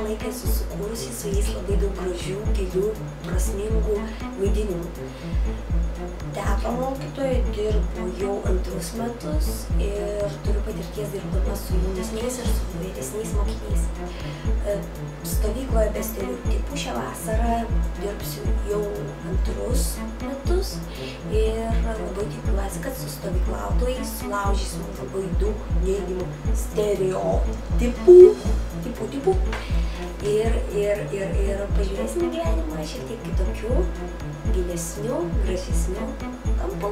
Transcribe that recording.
ilgą laiką esu sukūrusi su jais labai daug gražių, gilių, prasmingų vaidinimų. Teatro mokytoja dirbu jau 2 metus ir turiu patirties dirbdama su jaunesniais ir su vyresniais mokiniais. Stovykloje be stereotipų šią vasarą dirbsiu jau 2 metus ir labai tikiuosi, kad su stovyklautojais sulaužysim labai daug neigiamų stereotipų ir pažiūrėsime gyvenimą šiek tiek kitokių, gilesnių, gražesnių kampų.